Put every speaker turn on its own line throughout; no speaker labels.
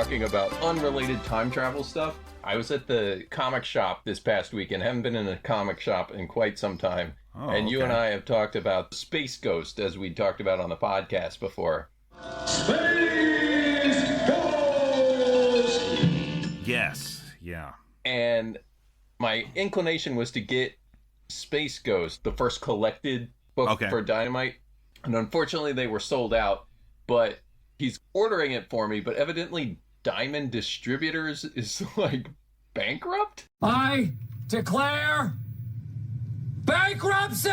talking about unrelated time travel stuff, I was at the comic shop this past weekend. Haven't been in a comic shop in quite some time. And you and I have talked about Space Ghost, as we talked about on the podcast before.
Space Ghost!
Yes, yeah.
And my inclination was to get Space Ghost, the first collected book for Dynamite. And unfortunately, they were sold out. But he's ordering it for me, but evidently Diamond Distributors is, like, bankrupt?
I declare bankruptcy!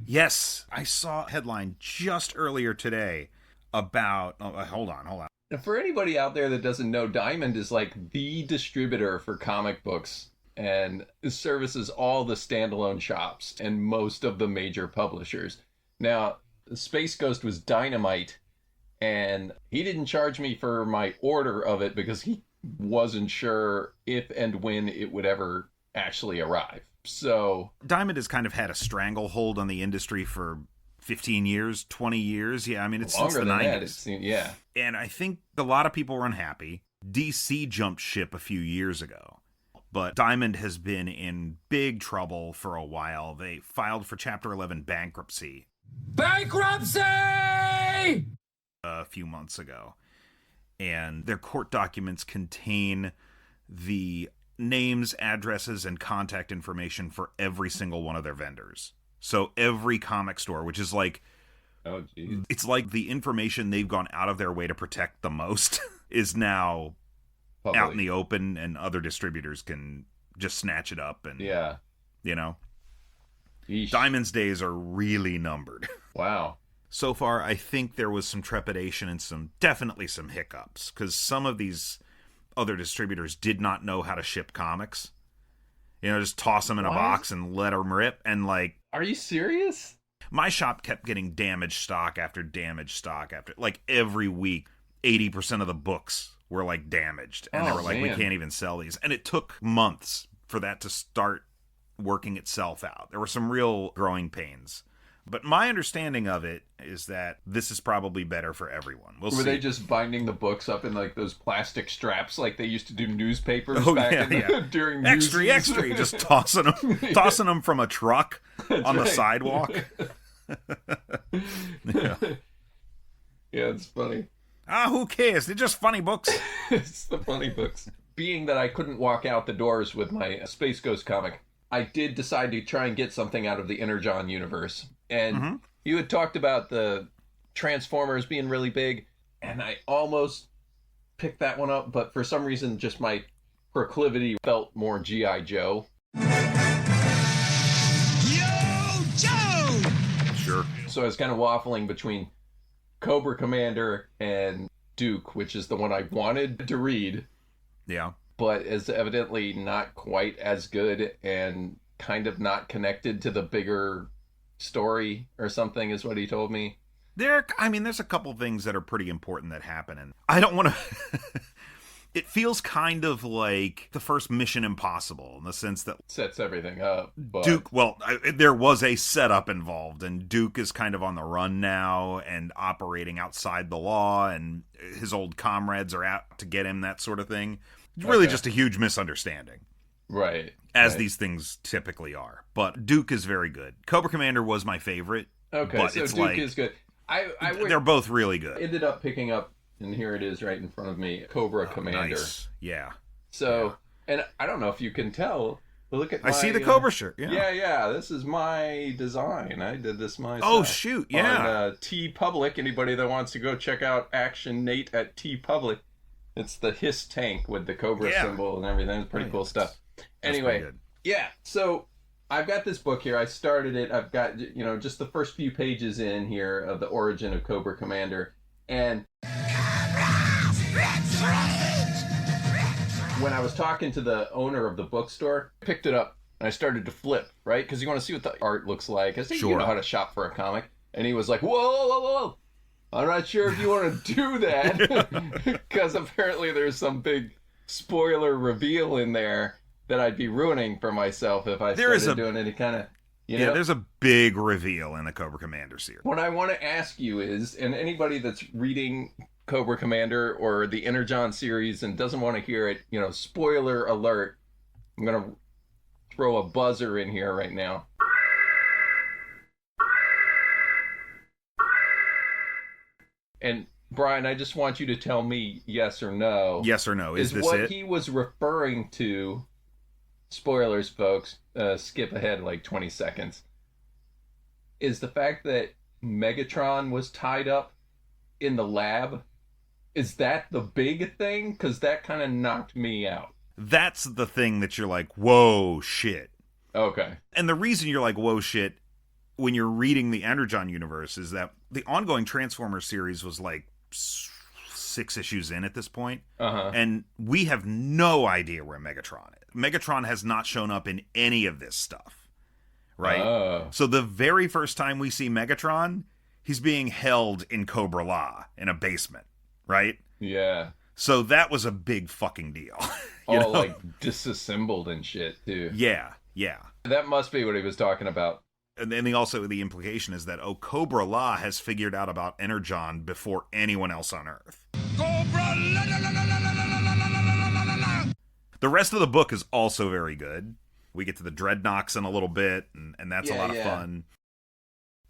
Yes, I saw a headline just earlier today about... hold on.
For anybody out there that doesn't know, Diamond is like the distributor for comic books and services all the standalone shops and most of the major publishers. Now, Space Ghost was Dynamite, and he didn't charge me for my order of it because he wasn't sure if and when it would ever actually arrive. So
Diamond has kind of had a stranglehold on the industry for 15 years, 20 years. Yeah, I mean, it's since the 90s.
Yeah.
And I think a lot of people were unhappy. DC jumped ship a few years ago. But Diamond has been in big trouble for a while. They filed for Chapter 11 bankruptcy.
Bankruptcy!
A few months ago. And their court documents contain the names, addresses, and contact information for every single one of their vendors. So every comic store, which is like,
oh, geez.
It's like the information they've gone out of their way to protect the most is now public, out in the open, and other distributors can just snatch it up. And you know,
Yeesh.
Diamond's days are really numbered.
Wow.
So far, I think there was some trepidation and definitely some hiccups, because some of these other distributors did not know how to ship comics. You know, just toss them in a box and let them rip. And like,
are you serious?
My shop kept getting damaged stock after damaged stock after, like, every week. 80% of the books were like damaged, and they were like, we can't even sell these. And it took months for that to start working itself out. There were some real growing pains. But my understanding of it is that this is probably better for everyone. We'll see.
Were they just binding the books up in like those plastic straps like they used to do newspapers back during
extra, just tossing them from a truck on the sidewalk.
Yeah, it's funny.
Who cares? They're just funny books.
It's the funny books. Being that I couldn't walk out the doors with my Space Ghost comic, I did decide to try and get something out of the Energon universe. And you had talked about the Transformers being really big, and I almost picked that one up, but for some reason, just my proclivity felt more G.I. Joe.
Yo, Joe!
Sure.
So I was kind of waffling between Cobra Commander and Duke, which is the one I wanted to read.
Yeah.
But is evidently not quite as good and kind of not connected to the bigger story or something, is what he told me.
There's a couple things that are pretty important that happen, and I don't want to... It feels kind of like the first Mission Impossible in the sense that...
Sets everything up. But...
Duke, there was a setup involved, and Duke is kind of on the run now and operating outside the law, and his old comrades are out to get him, that sort of thing. It's really just a huge misunderstanding.
Right.
As these things typically are. But Duke is very good. Cobra Commander was my favorite.
Okay,
but
so
it's
Duke is good.
They're both really good.
Ended up picking up, and here it is right in front of me, Cobra Commander.
Nice. Yeah.
So, and I don't know if you can tell, but look at
I see the Cobra shirt.
Yeah. This is my design. I did this myself.
Oh, shoot. Yeah.
On TeePublic. Anybody that wants to go check out Action Nate at TeePublic. It's the Hiss tank with the Cobra symbol and everything. It's pretty cool stuff. Anyway, so I've got this book here. I started it. I've got, just the first few pages in here of the origin of Cobra Commander. And when I was talking to the owner of the bookstore, I picked it up and I started to flip, right? Because you want to see what the art looks like. I said, you know how to shop for a comic. And he was like, whoa. I'm not sure if you want to do that, because apparently there's some big spoiler reveal in there that I'd be ruining for myself if I started doing any kind of,
there's a big reveal in the Cobra Commander series.
What I want to ask you is, and anybody that's reading Cobra Commander or the Energon series and doesn't want to hear it, spoiler alert, I'm going to throw a buzzer in here right now. And Brian, I just want you to tell me yes or no.
Yes or no. Is this
what
it?
He was referring to, spoilers, folks, skip ahead like 20 seconds, is the fact that Megatron was tied up in the lab. Is that the big thing? Because that kind of knocked me out.
That's the thing that you're like, whoa, shit.
Okay.
And the reason you're like, whoa, shit, when you're reading the Energon universe is that the ongoing Transformers series was like 6 issues in at this point. And we have no idea where Megatron is. Megatron has not shown up in any of this stuff, right? So the very first time we see Megatron, he's being held in Cobra La in a basement, right?
Yeah.
So that was a big fucking deal.
All like disassembled and shit too.
Yeah.
That must be what he was talking about.
And then the implication is that, Cobra La has figured out about Energon before anyone else on Earth.
Cobra!
The rest of the book is also very good. We get to the Dreadnoks in a little bit, and that's a lot of fun.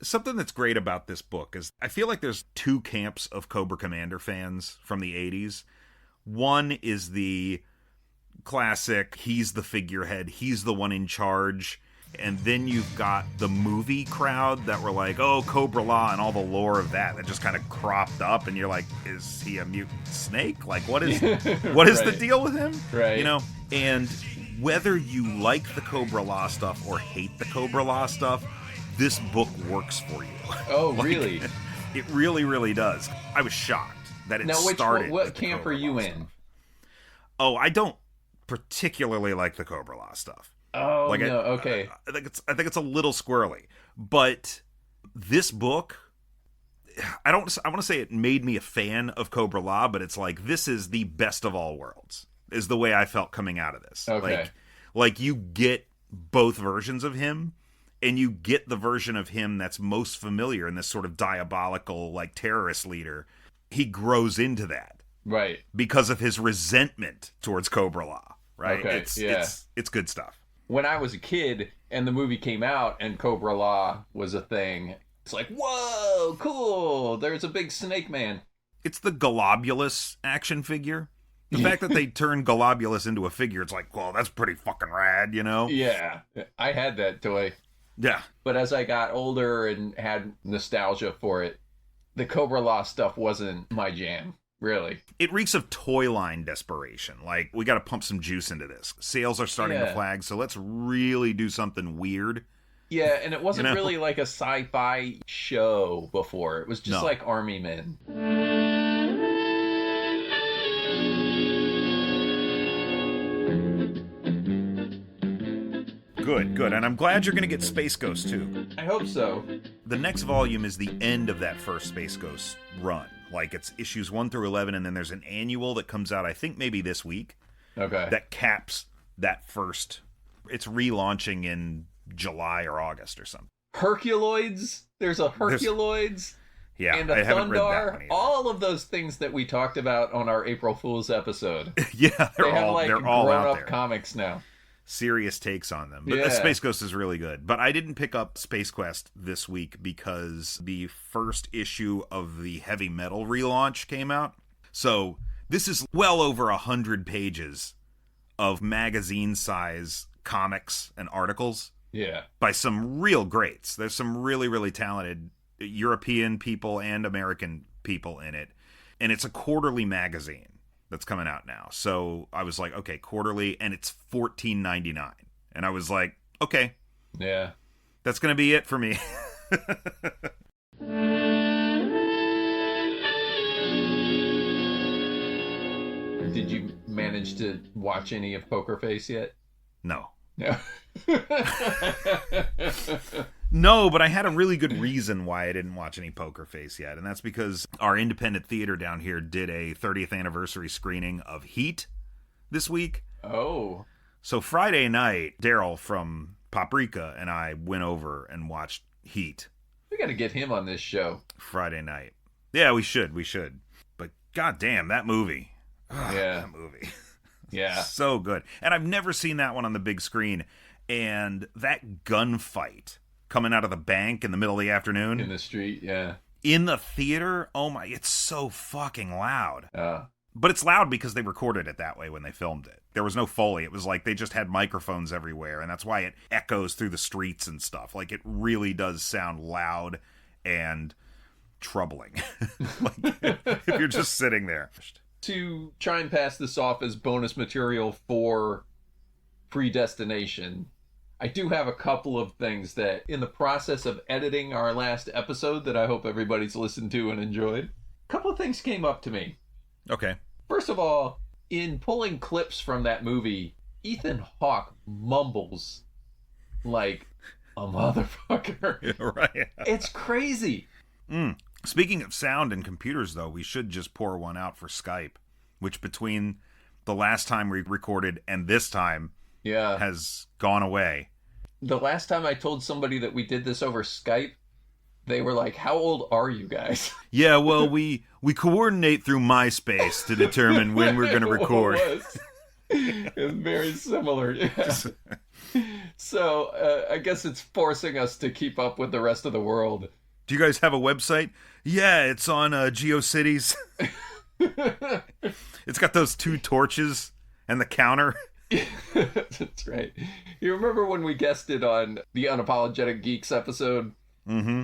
Something that's great about this book is I feel like there's 2 camps of Cobra Commander fans from the 80s. One is the classic, he's the figurehead, he's the one in charge. And then you've got the movie crowd that were like, Cobra La and all the lore of that just kind of cropped up. And you're like, is he a mutant snake? Like, what is the deal with him?
Right.
And whether you like the Cobra La stuff or hate the Cobra La stuff, this book works for you.
Oh, really?
It really, really does. I was shocked that it started.
What camp are you in?
Stuff. Oh, I don't particularly like the Cobra La stuff.
Oh, like no, okay.
I think it's a little squirrely, but this book, I want to say it made me a fan of Cobra La, but it's like, this is the best of all worlds, is the way I felt coming out of this.
Okay.
Like you get both versions of him, and you get the version of him that's most familiar in this sort of diabolical, like, terrorist leader. He grows into that.
Right.
Because of his resentment towards Cobra La, right?
Okay,
It's good stuff.
When I was a kid and the movie came out and Cobra La was a thing, it's like, whoa, cool, there's a big snake man.
It's the Globulus action figure. The fact that they turned Globulus into a figure, it's like, well, that's pretty fucking rad,
Yeah, I had that toy.
Yeah.
But as I got older and had nostalgia for it, the Cobra La stuff wasn't my jam. Really.
It reeks of toy line desperation. Like, we got to pump some juice into this. Sales are starting to flag, so let's really do something weird.
Yeah, and it wasn't really like a sci-fi show before. It was just like Army Men.
Good. And I'm glad you're going to get Space Ghost, too.
I hope so.
The next volume is the end of that first Space Ghost run. Like, it's issues 1 through 11, and then there's an annual that comes out, I think, maybe this week.
Okay.
That caps that first. It's relaunching in July or August or something.
Herculoids? There's a Herculoids? And a
I haven't read that
Thundar?
one either.
All of those things that we talked about on our April Fool's episode.
Yeah, they're all out there.
Comics now.
Serious takes on them. But Space Ghost is really good. But I didn't pick up Space Quest this week because the first issue of the Heavy Metal relaunch came out. So this is well over 100 pages of magazine-size comics and articles.
Yeah.
By some real greats. There's some really, really talented European people and American people in it. And it's a quarterly magazine that's coming out now. So I was like, okay, quarterly, and it's $14.99. And I was like, okay.
Yeah.
That's going to be it for me.
Did you manage to watch any of Poker Face yet?
No.
No.
No, but I had a really good reason why I didn't watch any Poker Face yet, and that's because our independent theater down here did a 30th anniversary screening of Heat this week.
Oh.
So Friday night, Daryl from Paprika and I went over and watched Heat.
We got to get him on this show.
Friday night. Yeah, we should. But God damn, that movie.
Yeah.
That movie.
Yeah.
So good. And I've never seen that one on the big screen. And that gunfight coming out of the bank in the middle of the afternoon.
In the street, yeah.
In the theater, oh my, it's so fucking loud.
Uh,
But it's loud because they recorded it that way when they filmed it. There was no Foley. It was like they just had microphones everywhere, and that's why it echoes through the streets and stuff. Like, it really does sound loud and troubling. Like, if you're just sitting there.
to try and pass this off as bonus material for Predestination, I do have a couple of things that, in the process of editing our last episode that I hope everybody's listened to and enjoyed, a couple of things came up to me.
Okay.
First of all, in pulling clips from that movie, Ethan Hawke mumbles like a motherfucker.
Yeah, right.
It's crazy.
Speaking of sound and computers, though, we should just pour one out for Skype, which between the last time we recorded and this time
Yeah.
has gone away.
The last time I told somebody that we did this over Skype, they were like, "How old are you guys?"
Yeah, well, we coordinate through MySpace to determine when we're going to record.
It's very similar. Yeah. So I guess it's forcing us to keep up with the rest of the world.
Do you guys have a website? Yeah, it's on GeoCities. It's got those 2 torches and the counter.
That's right. You remember when we guested on the Unapologetic Geeks episode?
Mm-hmm.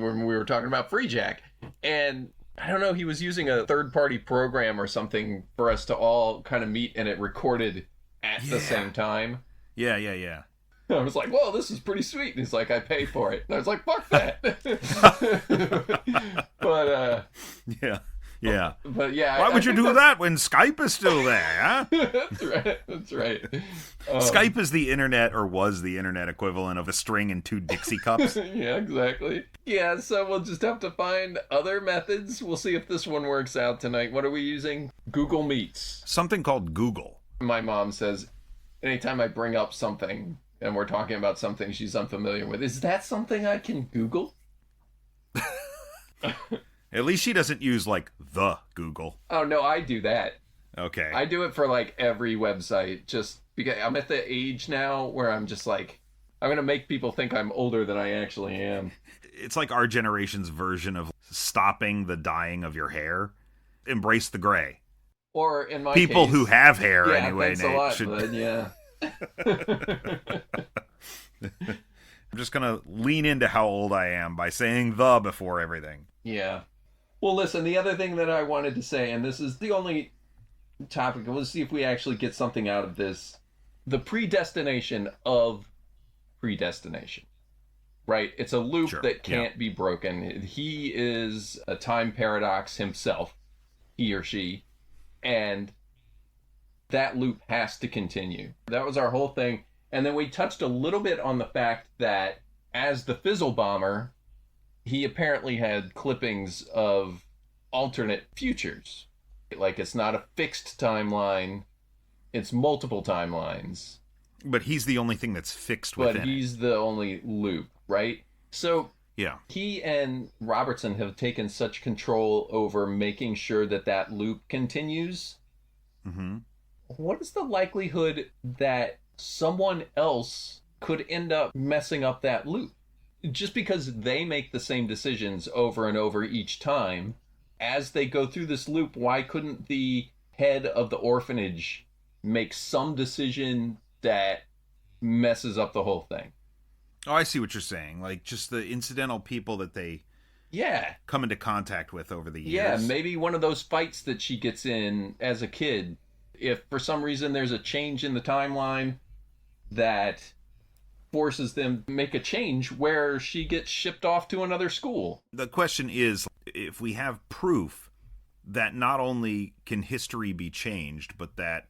When we were talking about Free Jack. And I don't know, he was using a third-party program or something for us to all kind of meet, and it recorded at the same time.
Yeah.
I was like, "Whoa, this is pretty sweet." And he's like, "I pay for it." And I was like, "Fuck that." But
Yeah.
But yeah.
Why would you do that when Skype is still there, huh?
That's right.
Skype is the internet, or was the internet equivalent of a string and 2 Dixie cups.
Yeah, exactly. Yeah, so we'll just have to find other methods. We'll see if this one works out tonight. What are we using? Google Meets.
Something called Google.
My mom says anytime I bring up something and we're talking about something she's unfamiliar with, "Is that something I can Google?"
At least she doesn't use, like, the Google.
Oh, no, I do that.
Okay.
I do it for, like, every website, just because I'm at the age now where I'm just like, I'm going to make people think I'm older than I actually am.
It's like our generation's version of stopping the dyeing of your hair. Embrace the gray.
Or in my
People
case,
who have hair,
yeah,
anyway,
thanks
Nate,
a lot,
should...
bud, yeah.
I'm just going to lean into how old I am by saying the before everything.
Yeah. Well, listen, the other thing that I wanted to say, and this is the only topic, we'll see if we actually get something out of this. The predestination of predestination. Right? It's a loop that can't be broken. He is a time paradox himself, he or she, and that loop has to continue. That was our whole thing. And then we touched a little bit on the fact that as the Fizzle Bomber, he apparently had clippings of alternate futures. Like, it's not a fixed timeline, it's multiple timelines.
But he's the only thing that's fixed within it.
But he's the only loop, right? So
yeah,
he and Robertson have taken such control over making sure that that loop continues.
Mm-hmm.
What is the likelihood that someone else could end up messing up that loop? Just because they make the same decisions over and over each time, as they go through this loop, why couldn't the head of the orphanage make some decision that messes up the whole thing?
Oh, I see what you're saying. Like, just the incidental people that they come into contact with over the years.
Yeah, maybe one of those fights that she gets in as a kid. If for some reason there's a change in the timeline that forces them to make a change where she gets shipped off to another school.
The question is, if we have proof that not only can history be changed, but that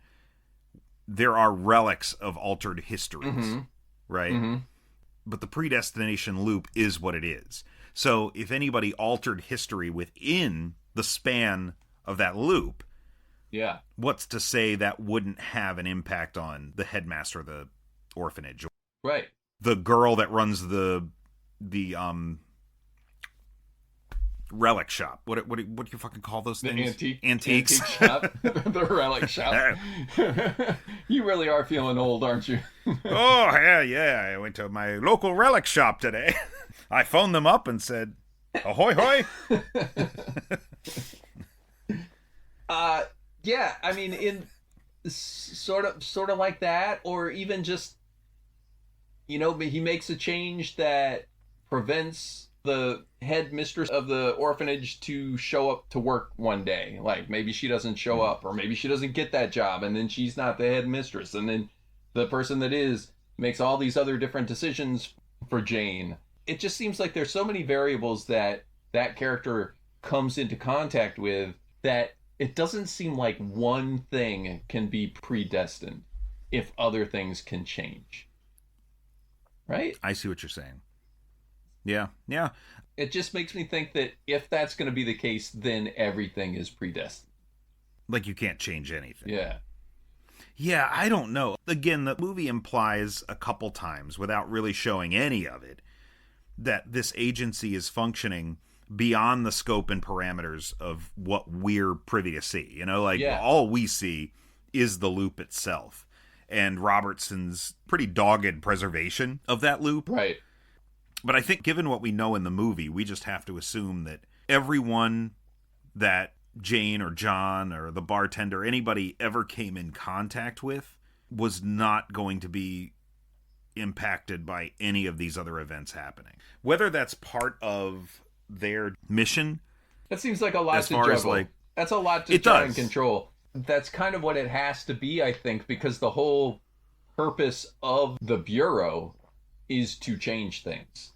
there are relics of altered histories, right? Mm-hmm. But the predestination loop is what it is. So if anybody altered history within the span of that loop, what's to say that wouldn't have an impact on the headmaster of the orphanage?
Right.
The girl that runs the relic shop. What do you fucking call those things?
Antiques shop. The relic shop. You really are feeling old, aren't you?
Oh, yeah. I went to my local relic shop today. I phoned them up and said, ahoy hoy.
Yeah, I mean, in sort of like that, or even just, you know, he makes a change that prevents the headmistress of the orphanage to show up to work one day. Like, maybe she doesn't show up, or maybe she doesn't get that job, and then she's not the headmistress, and then the person that is makes all these other different decisions for Jane. It just seems like there's so many variables that character comes into contact with that it doesn't seem like one thing can be predestined if other things can change. Right?
I see what you're saying. Yeah.
It just makes me think that if that's going to be the case, then everything is predestined.
Like you can't change anything.
Yeah.
Yeah, I don't know. Again, the movie implies a couple times, without really showing any of it, that this agency is functioning beyond the scope and parameters of what we're privy to see. You know, like all we see is the loop itself. And Robertson's pretty dogged preservation of that loop.
Right.
But I think given what we know in the movie, we just have to assume that everyone that Jane or John or the bartender, anybody ever came in contact with, was not going to be impacted by any of these other events happening. Whether that's part of their mission.
That seems like a lot to juggle. That's a lot to try and control. That's kind of what it has to be, I think, because the whole purpose of the Bureau is to change things.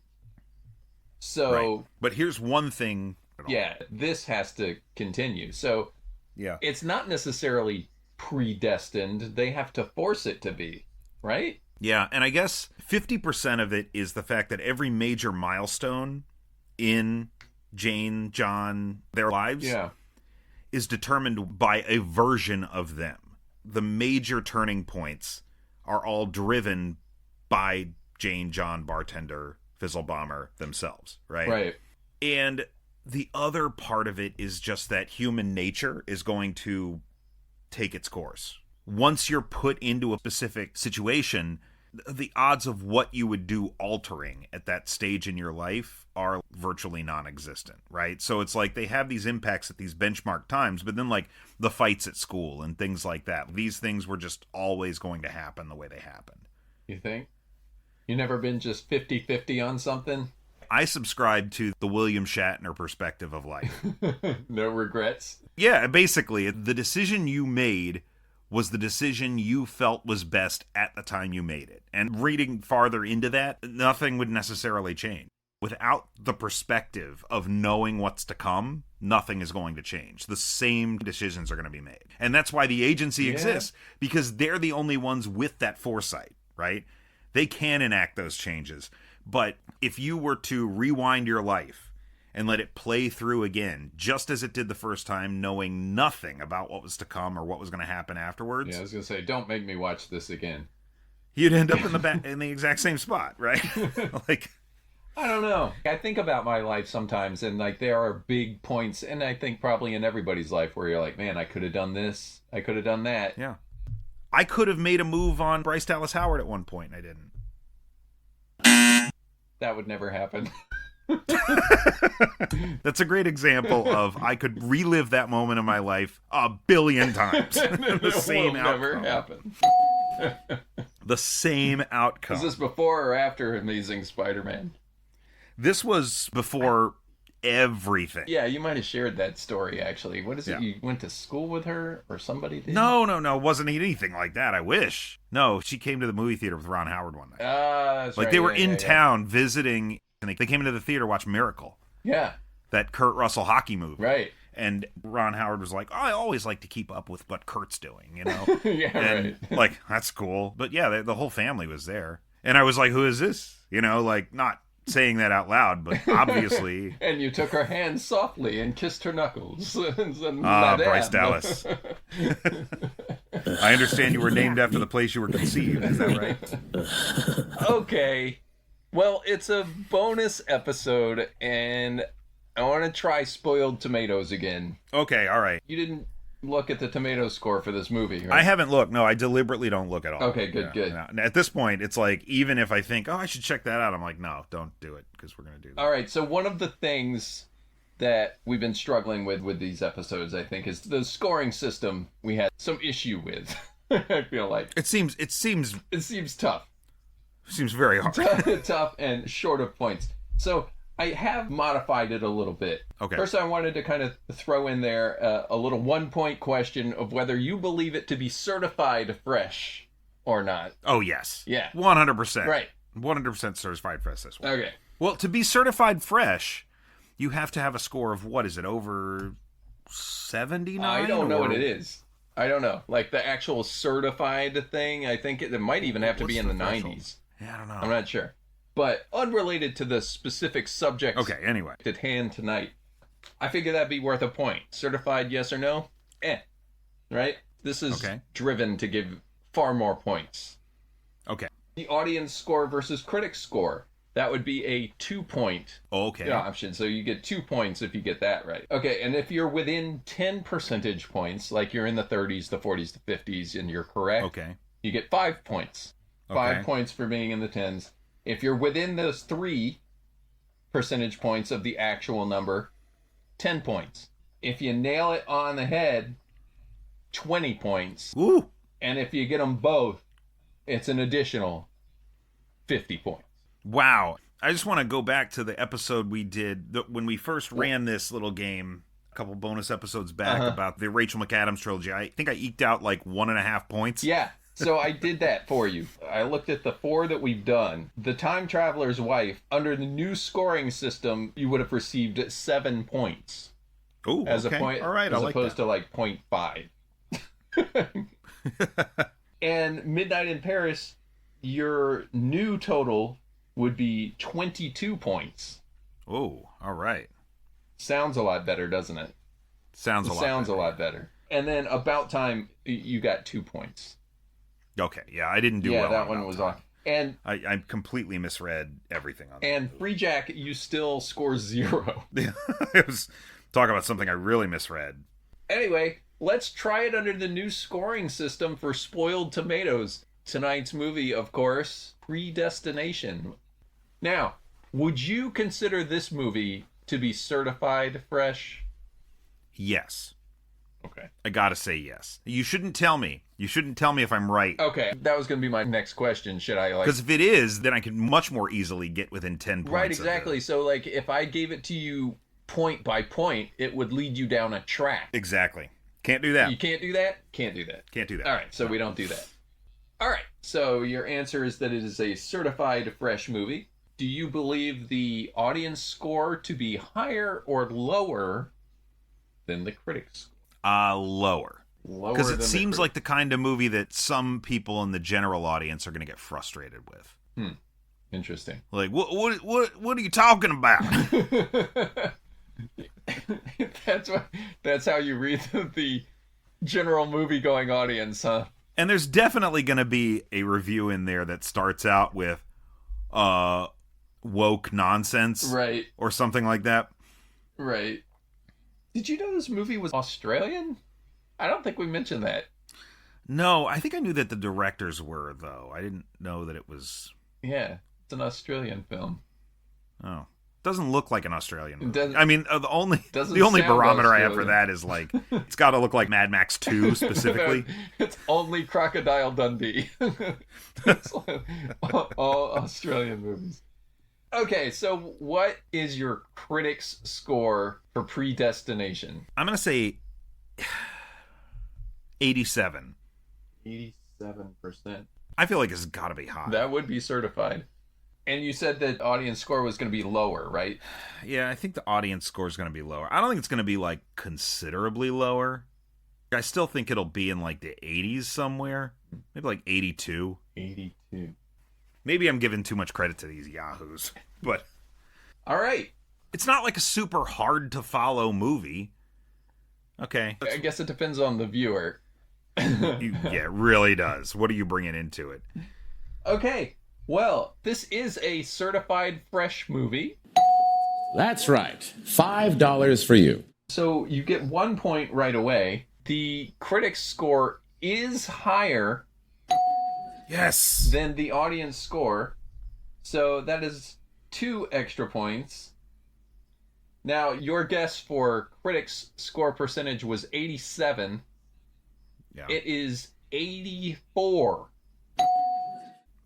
So,
right. But here's one thing.
Yeah, this has to continue. So,
yeah,
it's not necessarily predestined. They have to force it to be, right?
Yeah, and I guess 50% of it is the fact that every major milestone in Jane, John, their lives is determined by a version of them. The major turning points are all driven by Jane, John, bartender, Fizzlebomber themselves, right?
Right.
And the other part of it is just that human nature is going to take its course. Once you're put into a specific situation, the odds of what you would do altering at that stage in your life are virtually non-existent, right? So it's like they have these impacts at these benchmark times, but then like the fights at school and things like that, these things were just always going to happen the way they happened.
You think? You never been just 50-50 on something?
I subscribe to the William Shatner perspective of life.
No regrets?
Yeah, basically, the decision you made was the decision you felt was best at the time you made it. And reading farther into that, nothing would necessarily change. Without the perspective of knowing what's to come, nothing is going to change. The same decisions are going to be made. And that's why the agency exists, because they're the only ones with that foresight, right? They can enact those changes. But if you were to rewind your life and let it play through again, just as it did the first time, knowing nothing about what was to come or what was going to happen afterwards.
Yeah, I was going to say, don't make me watch this again.
You'd end up in the exact same spot, right? Like,
I don't know. I think about my life sometimes, and like there are big points, and I think probably in everybody's life where you're like, man, I could have done this, I could have done that.
Yeah. I could have made a move on Bryce Dallas Howard at one point, and I didn't.
That would never happen.
That's a great example of I could relive that moment in my life 1 billion times. The same outcome.
Never happen.
The same outcome.
Is this before or after Amazing Spider-Man?
This was before everything.
Yeah, you might have shared that story, actually. What is it? You went to school with her or somebody did?
No. It wasn't anything like that. I wish. No, she came to the movie theater with Ron Howard one night.
That's
like
right.
They were in town visiting, and they came into the theater to watch Miracle.
Yeah.
That Kurt Russell hockey movie.
Right.
And Ron Howard was like, I always like to keep up with what Kurt's doing, you know?
Yeah,
and,
right.
Like, that's cool. But yeah, the whole family was there. And I was like, who is this? You know, like, not saying that out loud, but obviously.
And you took her hand softly and kissed her knuckles.
Bryce Dallas. I understand you were named after the place you were conceived. Is that right?
Okay. Well, it's a bonus episode, and I want to try Spoiled Tomatoes again.
Okay, all right.
You didn't look at the tomato score for this movie, right?
I haven't looked. No, I deliberately don't look at all.
Okay, good.
No. At this point, it's like, even if I think, oh, I should check that out, I'm like, no, don't do it, because we're going to do that.
All right, so one of the things that we've been struggling with these episodes, I think, is the scoring system we had some issue with. I feel like.
It seems
tough.
Seems very hard.
Tough and short of points. So I have modified it a little bit.
Okay.
First, I wanted to kind of throw in there a little 1-point question of whether you believe it to be certified fresh or not.
Oh, yes.
Yeah.
100%.
Right.
100% certified fresh this one.
Okay.
Well, to be certified fresh, you have to have a score of, what is it, over 79?
I don't know what it is. I don't know. Like the actual certified thing, I think it might even have to be in the 90s.
Yeah, I don't know.
I'm not sure. But unrelated to the specific subject
anyway.
at hand tonight, I figure that'd be worth a point. Certified yes or no? Right? This is driven to give far more points.
Okay.
The audience score versus critic score. That would be a 2-point option. So you get 2 points if you get that right. Okay, and if you're within 10 percentage points, like you're in the 30s, the 40s, the 50s, and you're correct, you get 5 points. 5 points for being in the 10s. If you're within those 3 percentage points of the actual number, 10 points. If you nail it on the head, 20 points.
Ooh.
And if you get them both, it's an additional 50 points.
Wow. I just want to go back to the episode we did when we first ran this little game a couple bonus episodes back about the Rachel McAdams trilogy. I think I eked out like 1.5 points.
Yeah. So I did that for you. I looked at the 4 that we've done. The Time Traveler's Wife, under the new scoring system, you would have received 7 points.
Ooh,
as a point,
all right,
as opposed to like 0.5. And Midnight in Paris, your new total would be 22 points.
Oh, all right.
Sounds a lot better, doesn't it?
Sounds a lot better.
And then About Time, you got 2 points.
Okay, yeah, I didn't do well.
Yeah, that one was on. And
I completely misread everything on that.
And Free Jack, you still score 0.
It was talk about something I really misread.
Anyway, let's try it under the new scoring system for Spoiled Tomatoes. Tonight's movie, of course, Predestination. Now, would you consider this movie to be certified fresh?
Yes.
Okay.
I gotta say yes. You shouldn't tell me. You shouldn't tell me if I'm right.
Okay, that was going to be my next question. Should I
Because if it is, then I can much more easily get within 10 points.
Right, exactly. So, like, if I gave it to you point by point, it would lead you down a track.
Exactly. Can't do that.
You can't do that? Can't do that.
Can't do that.
All right, so we don't do that. All right, so your answer is that it is a certified fresh movie. Do you believe the audience score to be higher or lower than the critics?
Lower. Because it seems like the kind of movie that some people in the general audience are going to get frustrated with.
Interesting.
Like, what are you talking about?
That's how you read the general movie-going audience, huh?
And there's definitely going to be a review in there that starts out with woke nonsense.
Right.
Or something like that.
Right. Did you know this movie was Australian? I don't think we mentioned that.
No, I think I knew that the directors were, though. I didn't know that it was...
Yeah, it's an Australian film.
Oh. Doesn't look like an Australian movie.
I
mean, the only barometer I have for that is, like, it's got to look like Mad Max 2, specifically.
It's only Crocodile Dundee. It's all Australian movies. Okay, so what is your critics' score for Predestination?
I'm going to say 87.
87%.
I feel like it's got to be high.
That would be certified. And you said that audience score was going to be lower, right?
Yeah, I think the audience score is going to be lower. I don't think it's going to be, like, considerably lower. I still think it'll be in, like, the 80s somewhere. Maybe, like, 82.
82.
Maybe I'm giving too much credit to these yahoos, but...
All right.
It's not like a super hard-to-follow movie. Okay.
I guess it depends on the viewer.
Yeah, it really does. What are you bringing into it?
Okay. Well, this is a certified fresh movie.
That's right. $5 for you.
So you get 1 point right away. The critics score is higher
Yes.
than the audience score. So that is 2 extra points. Now, your guess for critics score percentage was 87.
Yeah.
It is 84.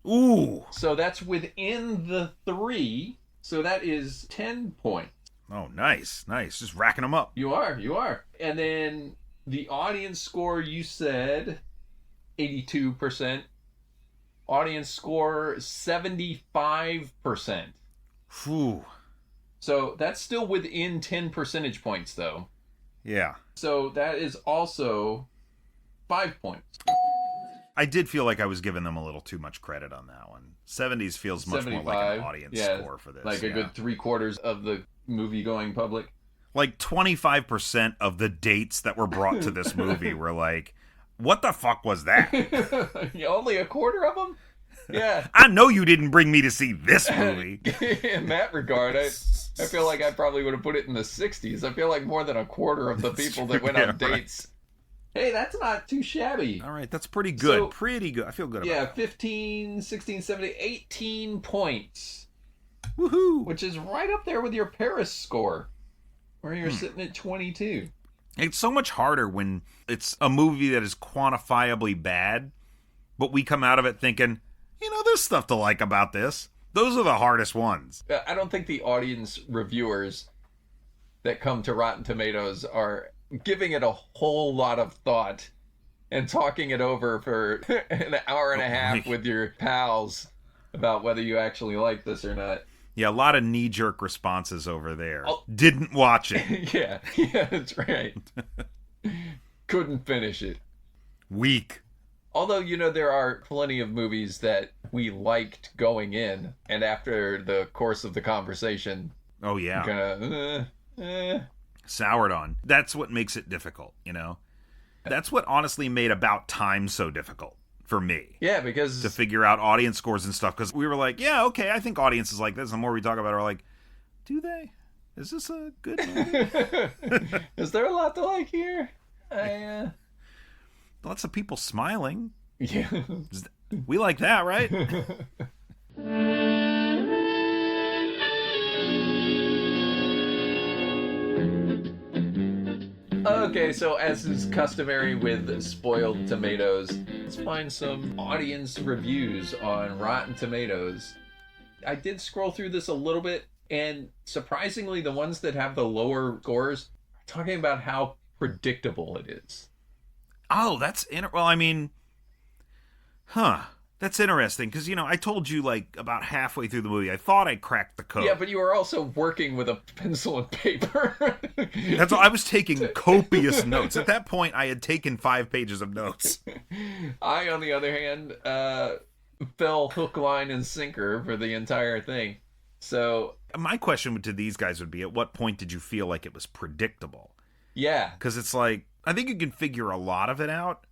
Ooh.
So that's within the 3. So that is 10 points.
Oh, nice. Nice. Just racking them up.
You are. And then the audience score, you said 82%. Audience score 75%.
Whew.
So that's still within 10 percentage points, though.
Yeah.
So that is also 5 points.
I did feel like I was giving them a little too much credit on that one. 70s feels much more like an audience score for this.
Like a good 3/4 of the movie-going public.
Like 25% of the dates that were brought to this movie were like, what the fuck was that?
Only a quarter of them? Yeah.
I know you didn't bring me to see this movie.
In that regard, I feel like I probably would have put it in the 60s. I feel like more than a quarter of the people that went on dates. Hey, that's not too shabby.
All right, that's pretty good.
So,
pretty good. I feel good about
that. Yeah,
that.
15, 16, 17, 18 points.
Woohoo!
Which is right up there with your Paris score, where you're sitting at 22.
It's so much harder when it's a movie that is quantifiably bad, but we come out of it thinking, there's stuff to like about this. Those are the hardest ones.
I don't think the audience reviewers that come to Rotten Tomatoes are giving it a whole lot of thought and talking it over for an hour and a half with your pals about whether you actually like this or not.
Yeah, a lot of knee-jerk responses over there. Didn't watch it.
Yeah, that's right. Couldn't finish it.
Weak.
Although, there are plenty of movies that we liked going in, and after the course of the conversation...
Oh, yeah.
Kind of...
Soured on. That's what makes it difficult, That's what honestly made About Time so difficult for me.
Yeah, because...
To figure out audience scores and stuff, because we were like, yeah, okay, I think audiences like this. The more we talk about it, we're like, do they? Is this a good movie?
Is there a lot to like here?
Lots of people smiling.
Yeah.
We like that, right?
Okay, so as is customary with Spoiled Tomatoes, let's find some audience reviews on Rotten Tomatoes. I did scroll through this a little bit, and surprisingly, the ones that have the lower scores are talking about how predictable it is.
Oh, that's that's interesting, because, I told you, about halfway through the movie, I thought I cracked the code.
Yeah, but you were also working with a pencil and paper.
That's all. I was taking copious notes. At that point, I had taken 5 pages of notes.
I, on the other hand, fell hook, line, and sinker for the entire thing. So...
My question to these guys would be, at what point did you feel like it was predictable?
Yeah.
Because it's like, I think you can figure a lot of it out,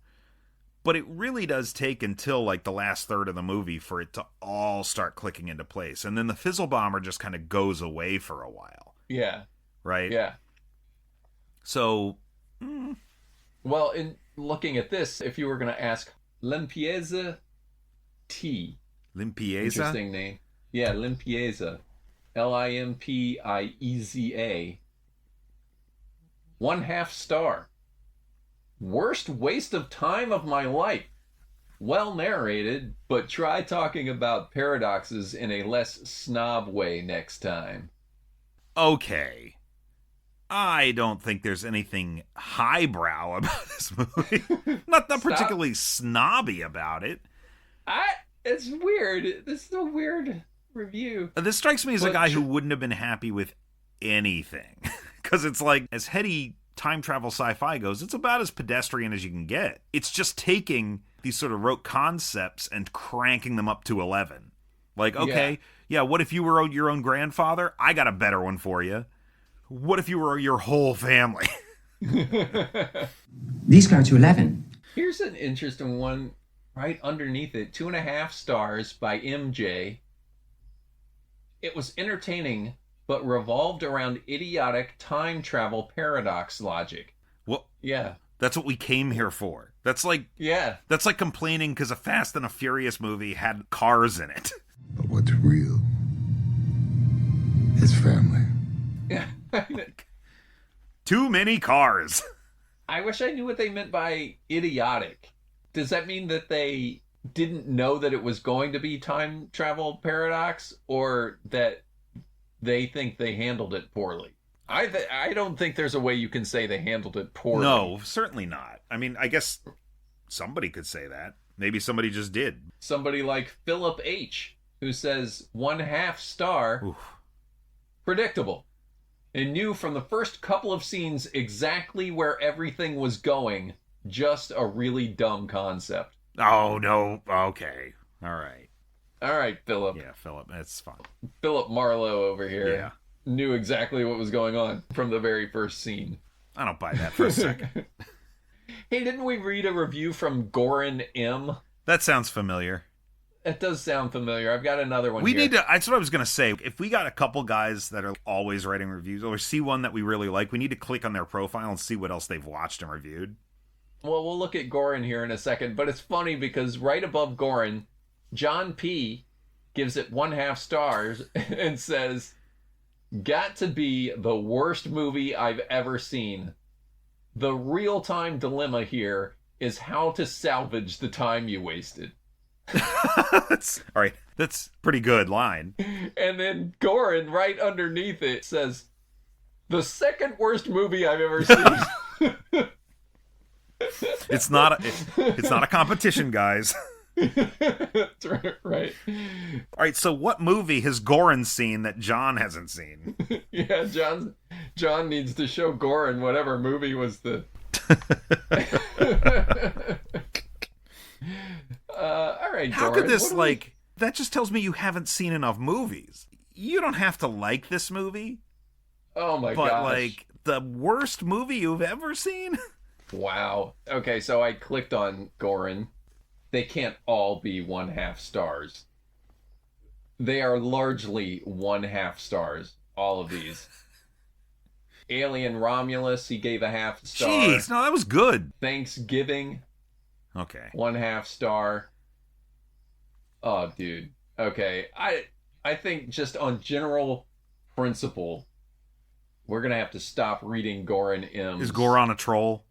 but it really does take until the last third of the movie for it to all start clicking into place. And then the Fizzle Bomber just kind of goes away for a while.
Yeah.
Right?
Yeah.
So...
Well, in looking at this, if you were going to ask Limpieza T.
Limpieza?
Interesting name. Yeah, Limpieza. Limpieza. 1/2 star. Worst waste of time of my life. Well narrated, but try talking about paradoxes in a less snob way next time.
Okay. I don't think there's anything highbrow about this movie. Not particularly snobby about it.
It's weird. This is a weird review.
This strikes me as a guy who wouldn't have been happy with anything. Because it's like, as heady time travel sci-fi goes, it's about as pedestrian as you can get. It's just taking these sort of rote concepts and cranking them up to 11. Like, okay, yeah, what if you were your own grandfather? I got a better one for you. What if you were your whole family?
These go to 11.
Here's an interesting one right underneath it. 2.5 stars by MJ. It was entertaining, but revolved around idiotic time travel paradox logic.
Well,
yeah.
That's what we came here for. That's like complaining because a Fast and a Furious movie had cars in it.
But what's real is family.
Yeah.
Too many cars.
I wish I knew what they meant by idiotic. Does that mean that they didn't know that it was going to be time travel paradox, or that they think they handled it poorly? I don't think there's a way you can say they handled it poorly.
No, certainly not. I mean, I guess somebody could say that. Maybe somebody just did.
Somebody like Philip H., who says 1/2 star. Oof. Predictable. And knew from the first couple of scenes exactly where everything was going. Just a really dumb concept.
Oh, no. Okay. All right,
Philip.
Yeah, Philip. That's fine.
Philip Marlowe over here.
Yeah.
Knew exactly what was going on from the very first scene.
I don't buy that for a second.
Hey, didn't we read a review from Goran M?
That sounds familiar.
It does sound familiar. I've got another one here.
That's what I was going to say. If we got a couple guys that are always writing reviews, or see one that we really like, we need to click on their profile and see what else they've watched and reviewed.
Well, we'll look at Goran here in a second, but it's funny because right above Goran, John P. gives it 1/2 stars and says, got to be the worst movie I've ever seen. The real-time dilemma here is how to salvage the time you wasted.
All right. That's a pretty good line.
And then Goran, right underneath it, says, the second worst movie I've ever seen.
It's not a competition, guys.
That's right.
All right, so what movie has Goran seen that John hasn't seen?
Yeah, John needs to show Goran whatever movie was the... all right,
How
Goran,
could this, that just tells me you haven't seen enough movies. You don't have to like this movie.
Oh my gosh.
But, the worst movie you've ever seen?
Wow. Okay, so I clicked on Goran. They can't all be 1/2 stars. They are largely 1/2 stars, all of these. Alien Romulus, he gave a 1/2 star.
Jeez, no, that was good.
Thanksgiving,
okay,
1/2 star. Oh, dude. Okay, I think just on general principle, we're gonna have to stop reading Goran M's.
Is Goran a troll?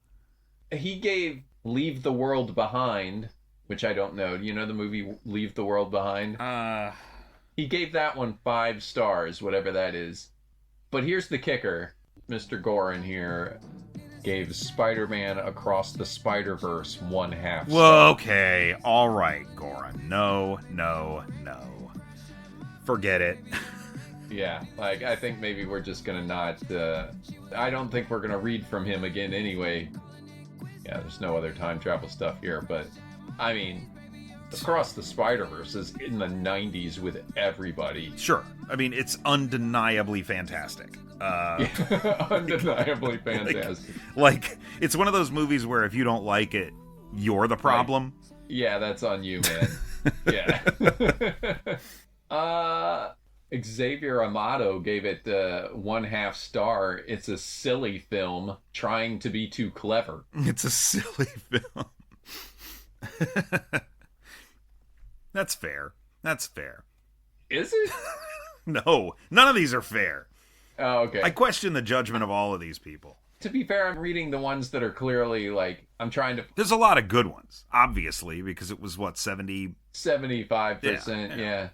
He gave Leave the World Behind, which I don't know. Do you know the movie Leave the World Behind? He gave that one 5 stars, whatever that is. But here's the kicker. Mr. Goran here gave Spider-Man Across the Spider-Verse 1/2 star.
Well, okay. All right, Goran. No. Forget it.
Yeah, I think maybe we're just going to not... I don't think we're going to read from him again anyway. Yeah, there's no other time travel stuff here, but... I mean, Across the Spider-Verse is in the 90s with everybody.
Sure. I mean, it's undeniably fantastic.
Undeniably fantastic.
Like, it's one of those movies where if you don't like it, you're the problem.
Yeah, that's on you, man. Yeah. Xavier Amato gave it 1/2 star. It's a silly film trying to be too clever.
It's a silly film. That's fair.
Is it?
No, none of these are fair.
Oh, okay.
I question the judgment of all of these people.
To be fair, I'm reading the ones that are clearly, I'm trying to...
There's a lot of good ones, obviously, because it was, 70...
75%, yeah.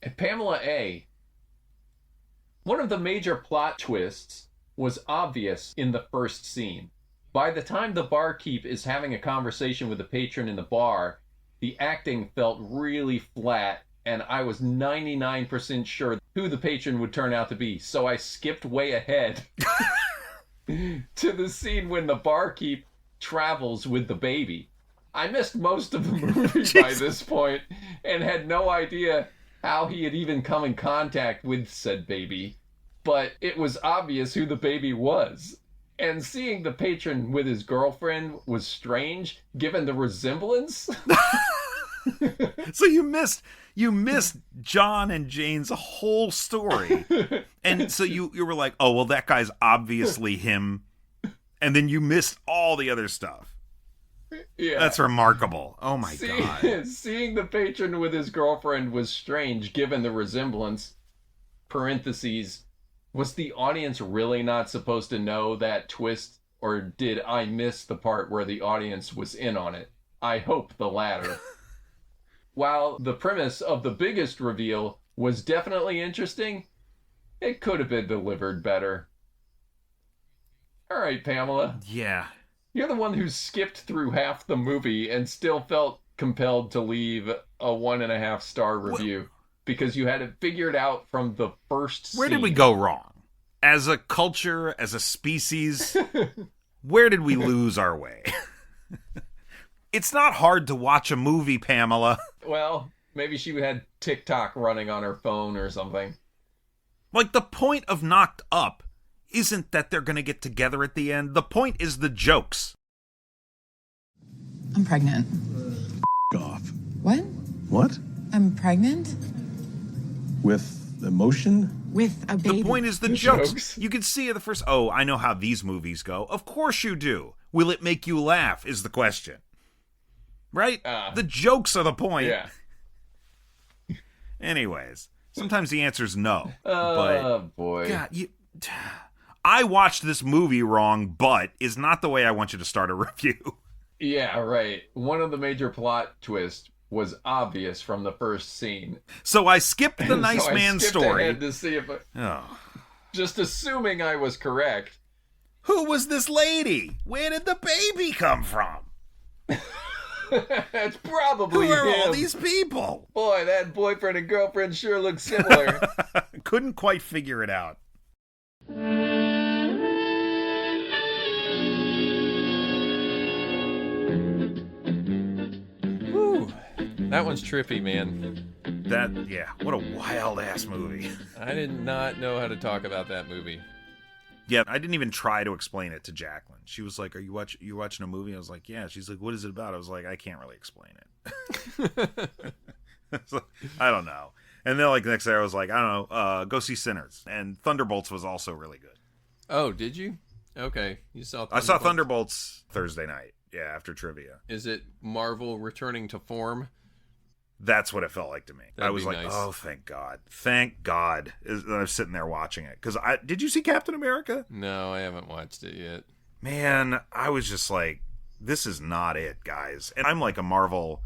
And Pamela A. One of the major plot twists was obvious in the first scene. By the time the barkeep is having a conversation with the patron in the bar, the acting felt really flat, and I was 99% sure who the patron would turn out to be, so I skipped way ahead to the scene when the barkeep travels with the baby. I missed most of the movie by this point, and had no idea how he had even come in contact with said baby, but it was obvious who the baby was. And seeing the patron with his girlfriend was strange, given the resemblance.
So you missed John and Jane's whole story. And so you were like, oh, well, that guy's obviously him. And then you missed all the other stuff.
Yeah.
That's remarkable. Oh, my God.
Seeing the patron with his girlfriend was strange, given the resemblance. Parentheses, was the audience really not supposed to know that twist, or did I miss the part where the audience was in on it? I hope the latter. While the premise of the biggest reveal was definitely interesting, it could have been delivered better. All right, Pamela.
Yeah.
You're the one who skipped through half the movie and still felt compelled to leave a 1.5-star review because you had it figured out from the first scene.
Where did we go wrong? As a culture, as a species, where did we lose our way? It's not hard to watch a movie, Pamela.
Well, maybe she had TikTok running on her phone or something.
Like, the point of Knocked Up isn't that they're going to get together at the end. The point is the jokes.
I'm pregnant.
Off.
What?
What?
I'm pregnant?
With emotion?
With a baby.
The point is the jokes. You can see the first, oh, I know how these movies go. Of course you do. Will it make you laugh is the question. Right? The jokes are the point.
Yeah.
Anyways, sometimes the answer's no.
Oh, boy.
God, I watched this movie wrong, but is not the way I want you to start a review.
Yeah, right. One of the major plot twists was obvious from the first scene.
So I skipped the nice
so
man
I skipped
story.
ahead to see if just assuming I was correct.
Who was this lady? Where did the baby come from?
It's probably
Who are
him.
all these people?
Boy, that boyfriend and girlfriend sure look similar.
Couldn't quite figure it out.
Whew. That one's trippy, man.
What a wild ass movie.
I did not know how to talk about that movie.
Yeah, I didn't even try to explain it to Jacqueline. She was like, you watching a movie? I was like, yeah. She's like, what is it about? I was like, I can't really explain it. So, I don't know. And then like the next day I was like, I don't know, go see Sinners. And Thunderbolts was also really good.
Oh, did you? Okay. You saw Thunderbolts?
I saw Thunderbolts Thursday night. Yeah, after trivia.
Is it Marvel returning to form?
That's what it felt like to me.
That'd
I was
be
like,
nice.
oh, thank God. Thank God. And I was sitting there watching it. Because did you see Captain America?
No, I haven't watched it yet.
Man, I was just like, this is not it, guys. And I'm like a Marvel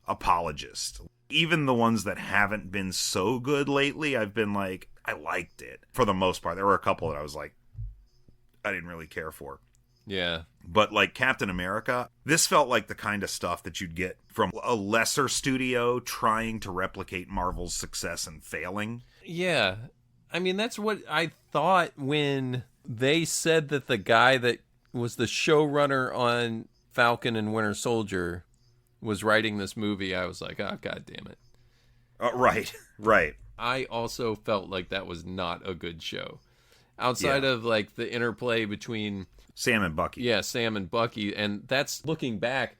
apologist. Even the ones that haven't been so good lately, I've been like, I liked it. For the most part. There were a couple that I was like, I didn't really care for.
Yeah.
But like Captain America, this felt like the kind of stuff that you'd get from a lesser studio trying to replicate Marvel's success and failing.
Yeah. I mean, that's what I thought when they said that the guy that was the showrunner on Falcon and Winter Soldier was writing this movie. I was like, oh, God damn it.
Right.
I also felt like that was not a good show. Outside of like the interplay between
Sam and Bucky.
Yeah, Sam and Bucky. And that's, looking back,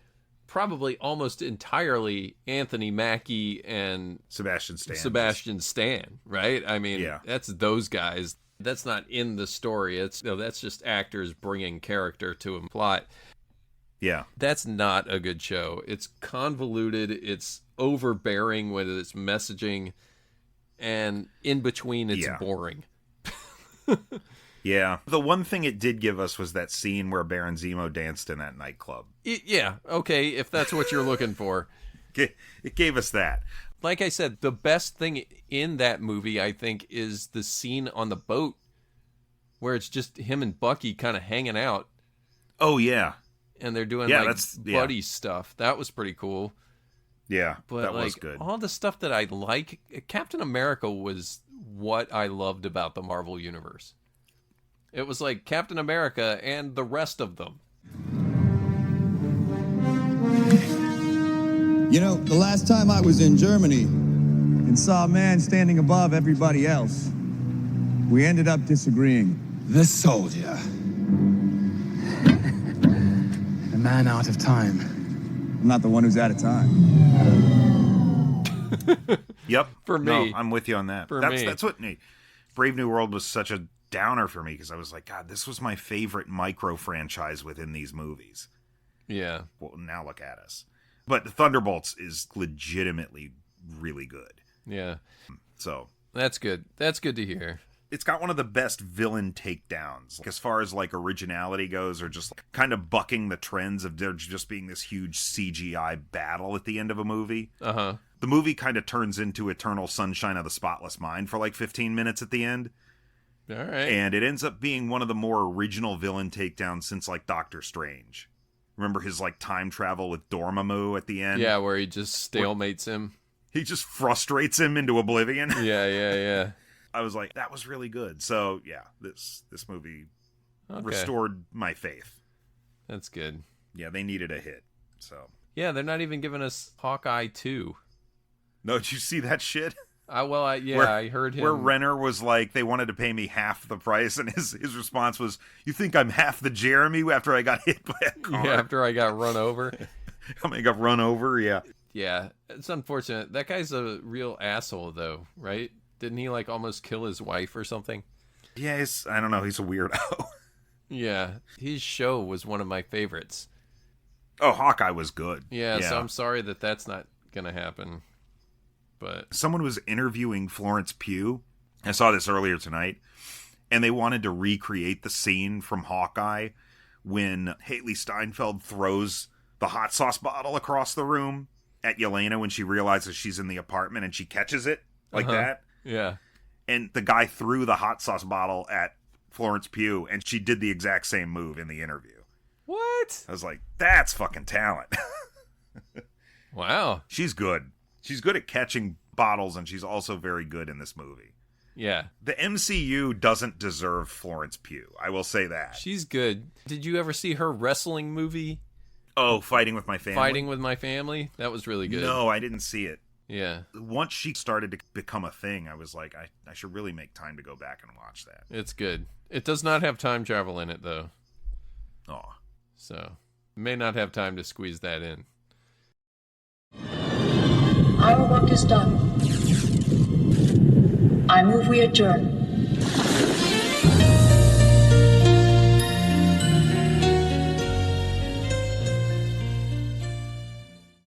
probably almost entirely Anthony Mackie and Sebastian Stan, right? I mean, that's those guys. That's not in the story. That's just actors bringing character to a plot.
Yeah.
That's not a good show. It's convoluted. It's overbearing with its messaging. And in between, it's boring.
Yeah. The one thing it did give us was that scene where Baron Zemo danced in that nightclub.
Yeah, okay, if that's what you're looking for.
It gave us that.
Like I said, the best thing in that movie, I think, is the scene on the boat where it's just him and Bucky kind of hanging out.
Oh, yeah.
And they're doing buddy stuff. That was pretty cool.
Yeah,
but
that was good.
All the stuff that I like, Captain America was what I loved about the Marvel Universe. It was like Captain America and the rest of them.
You know, the last time I was in Germany and saw a man standing above everybody else, we ended up disagreeing.
The soldier. A man out of time.
I'm not the one who's out of time.
Yep.
For me.
No, I'm with you on that. That's what Brave New World was such a downer for me, because I was like, God, this was my favorite micro franchise within these movies.
Yeah.
Well, now look at us. But Thunderbolts is legitimately really good.
Yeah.
So
that's good. That's good to hear.
It's got one of the best villain takedowns, like, as far as like originality goes, or just like, kind of bucking the trends of there just being this huge CGI battle at the end of a movie.
Uh-huh.
The movie kind of turns into Eternal Sunshine of the Spotless Mind for like 15 minutes at the end.
All right.
And it ends up being one of the more original villain takedowns since like Doctor Strange. Remember his like time travel with Dormammu at the end?
Yeah, where he just stalemates him.
He just frustrates him into oblivion.
Yeah.
I was like, that was really good. So yeah, this movie restored my faith.
That's good.
Yeah, they needed a hit. So
yeah, they're not even giving us Hawkeye 2.
No, did you see that shit?
I heard him.
Where Renner was like, they wanted to pay me half the price, and his response was, "You think I'm half the Jeremy after I got hit by a car?"
Yeah, after I got run over.
I got run over. Yeah.
Yeah, it's unfortunate. That guy's a real asshole, though, right? Didn't he like almost kill his wife or something?
Yeah, I don't know. He's a weirdo.
Yeah, his show was one of my favorites.
Oh, Hawkeye was good.
Yeah, so I'm sorry that that's not gonna happen. But
someone was interviewing Florence Pugh. I saw this earlier tonight, and they wanted to recreate the scene from Hawkeye when Haley Steinfeld throws the hot sauce bottle across the room at Yelena when she realizes she's in the apartment, and she catches it like that.
Yeah.
And the guy threw the hot sauce bottle at Florence Pugh, and she did the exact same move in the interview.
What?
I was like, that's fucking talent.
Wow.
She's good. She's good at catching bottles, and she's also very good in this movie.
Yeah.
The MCU doesn't deserve Florence Pugh. I will say that.
She's good. Did you ever see her wrestling movie?
Oh, Fighting with My Family?
Fighting with My Family? That was really good.
No, I didn't see it.
Yeah.
Once she started to become a thing, I was like, I should really make time to go back and watch that.
It's good. It does not have time travel in it, though.
Oh.
So, may not have time to squeeze that in.
Our work is done. I move we adjourn.